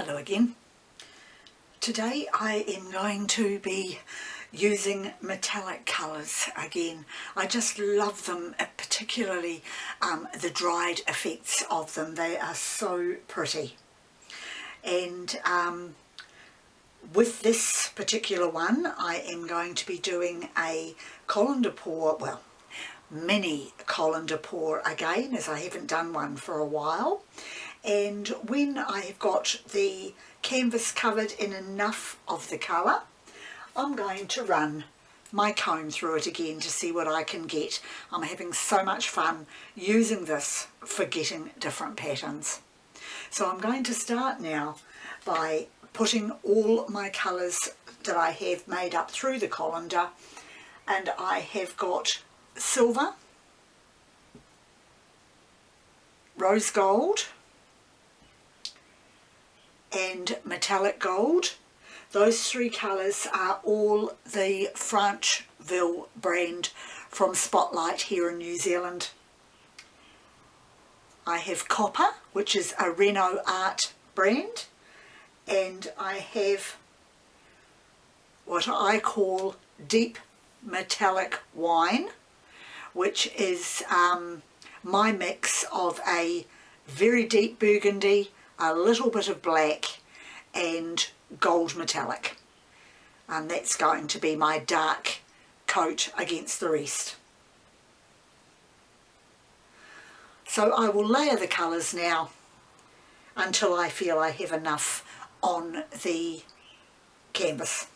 Hello again. Today I am going to be using metallic colours again. I just love them, particularly the dried effects of them. They are so pretty. And with this particular one I am going to be doing a colander pour, well, mini colander pour again, as I haven't done one for a while. And when I have got the canvas covered in enough of the colour, I'm going to run my comb through it again to see what I can get. I'm having so much fun using this for getting different patterns. So I'm going to start now by putting all my colours that I have made up through the colander, and I have got silver, rose gold and metallic gold. Those three colours are all the Franceville brand from Spotlight here in New Zealand. I have copper, which is a Reno Art brand, and I have what I call deep metallic wine, which is my mix of a very deep burgundy, a little bit of black and gold metallic, and that's going to be my dark coat against the rest. So I will layer the colours now until I feel I have enough on the canvas.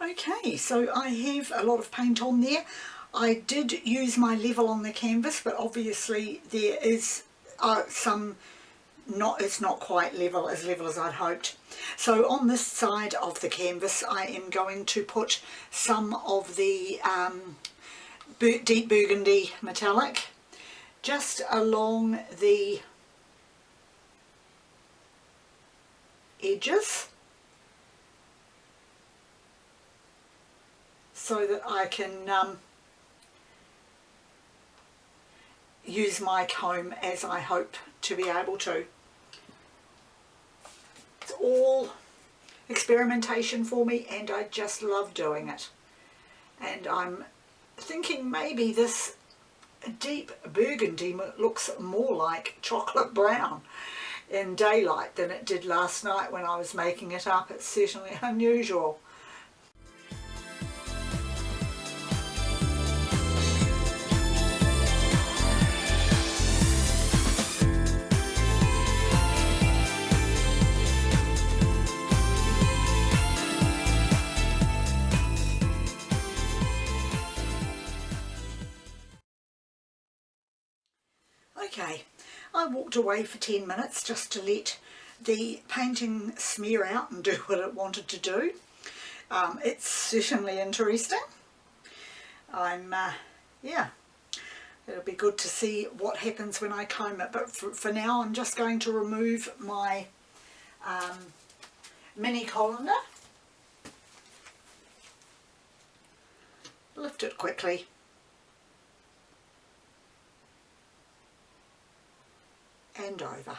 Okay, so I have a lot of paint on there. I did use my level on the canvas, but obviously there is it's not quite level as I'd hoped. So on this side of the canvas I am going to put some of the deep burgundy metallic just along the edges, so that I can use my comb as I hope to be able to. It's all experimentation for me and I just love doing it. And I'm thinking maybe this deep burgundy looks more like chocolate brown in daylight than it did last night when I was making it up. It's certainly unusual. Okay, I walked away for 10 minutes just to let the painting smear out and do what it wanted to do. It's certainly interesting. Yeah, it'll be good to see what happens when I comb it, but for now I'm just going to remove my mini colander, lift it quickly, and over,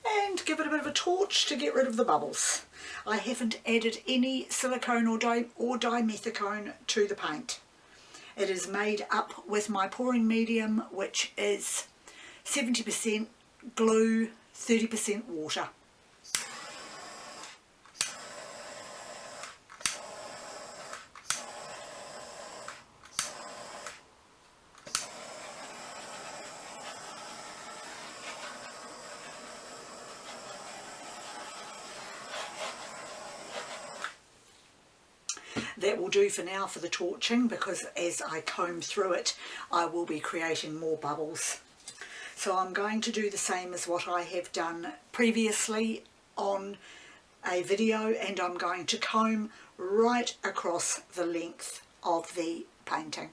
and give it a bit of a torch to get rid of the bubbles. I haven't added any silicone or dimethicone to the paint. It is made up with my pouring medium, which is 70% glue, 30% water. that will do for now for the torching, because as I comb through it I will be creating more bubbles. So I'm going to do the same as what I have done previously on a video, and I'm going to comb right across the length of the painting.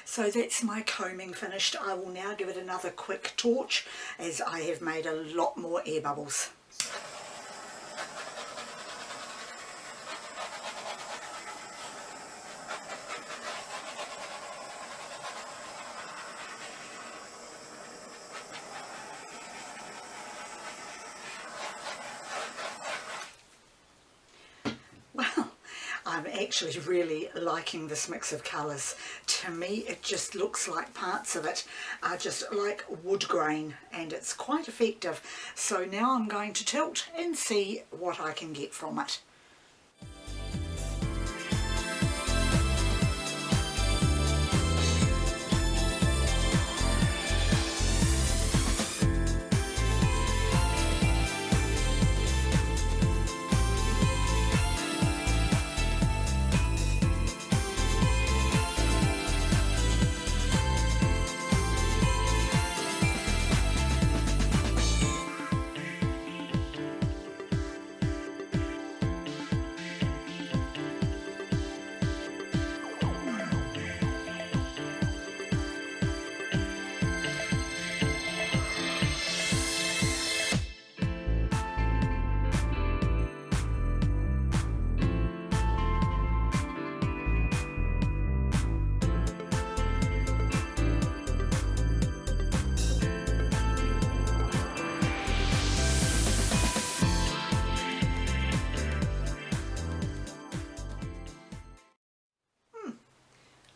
So that's my combing finished. I will now give it another quick torch, as I have made a lot more air bubbles. Well, I'm actually really liking this mix of colours. To me it just looks like parts of it are just like wood grain, and it's quite effective. So now I'm going to tilt and see what I can get from it.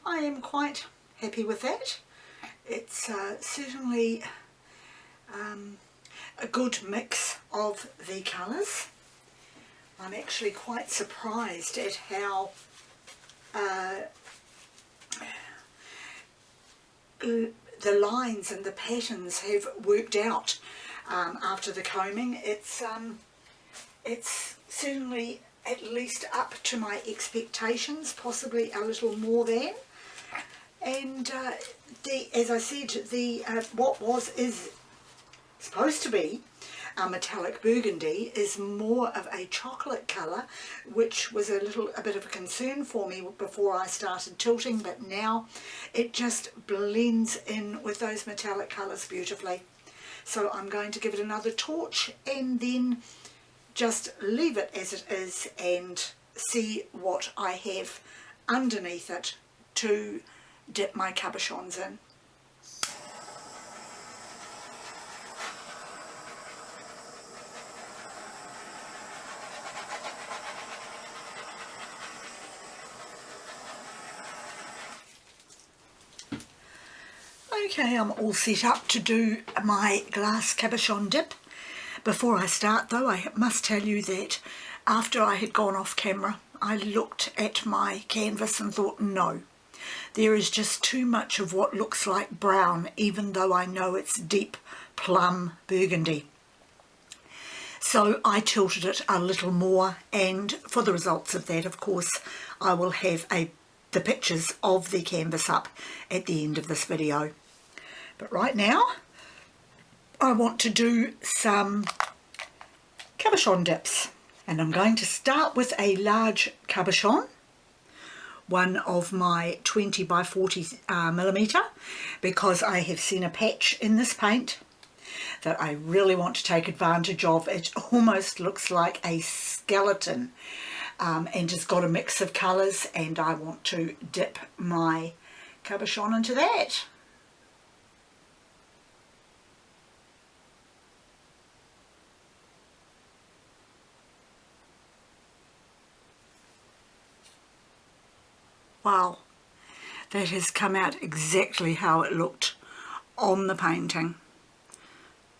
I am quite happy with that. It's certainly a good mix of the colours. I'm actually quite surprised at how the lines and the patterns have worked out after the combing. It's certainly at least up to my expectations, possibly a little more than. And as I said, the what is supposed to be a metallic burgundy is more of a chocolate colour, which was a bit of a concern for me before I started tilting, but now it just blends in with those metallic colours beautifully. So I'm going to give it another torch and then just leave it as it is and see what I have underneath it to dip my cabochons in. Okay, I'm all set up to do my glass cabochon dip. Before I start though, I must tell you that After I had gone off camera, I looked at my canvas and thought, no, there is just too much of what looks like brown, even though I know it's deep plum burgundy. So I tilted it a little more, and for the results of that, of course, I will have the pictures of the canvas up at the end of this video. But right now, I want to do some cabochon dips, and I'm going to start with a large cabochon, one of my 20 by 40 millimeter, because I have seen a patch in this paint that I really want to take advantage of. It almost looks like a skeleton, and it's got a mix of colours, and I want to dip my cabochon into that. Wow, that has come out exactly how it looked on the painting.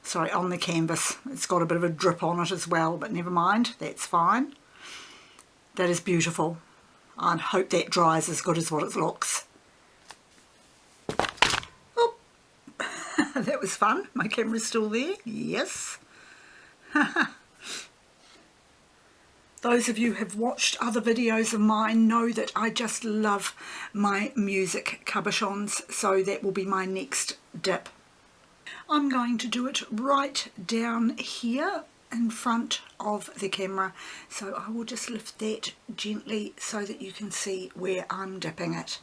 Sorry, on the canvas. It's got a bit of a drip on it as well, but never mind, that's fine. That is beautiful. I hope that dries as good as what it looks. Oh, that was fun. My camera's still there. Yes. Those of you who have watched other videos of mine know that I just love my music cabochons, so that will be my next dip. I'm going to do it right down here in front of the camera, so I will just lift that gently so that you can see where I'm dipping it.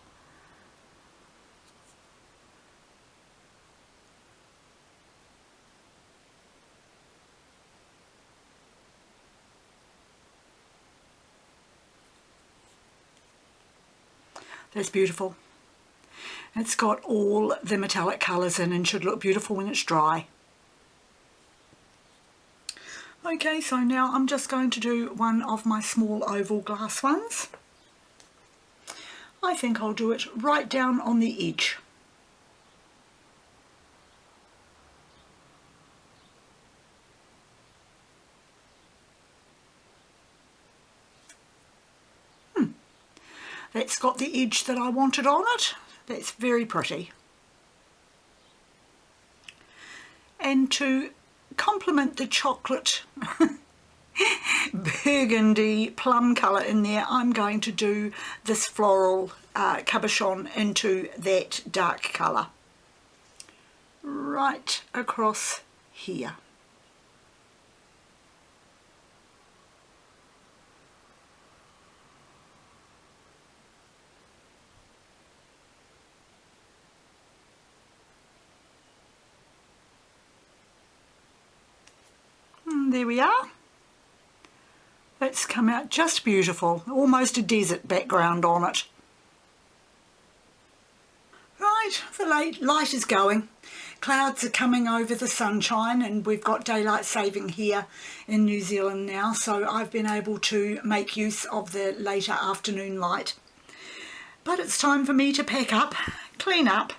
That's beautiful. It's got all the metallic colours in and should look beautiful when it's dry. Okay, so now I'm just going to do one of my small oval glass ones. I think I'll do it right down on the edge. That's got the edge that I wanted on it. That's very pretty. And to complement the chocolate burgundy plum colour in there, I'm going to do this floral cabochon into that dark colour right across here. There we are. That's come out just beautiful, almost a desert background on it. Right, the light is going. Clouds are coming over the sunshine, and we've got daylight saving here in New Zealand now, so I've been able to make use of the later afternoon light. But it's time for me to pack up, clean up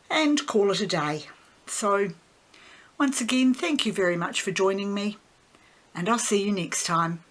and call it a day. So once again, thank you very much for joining me, and I'll see you next time.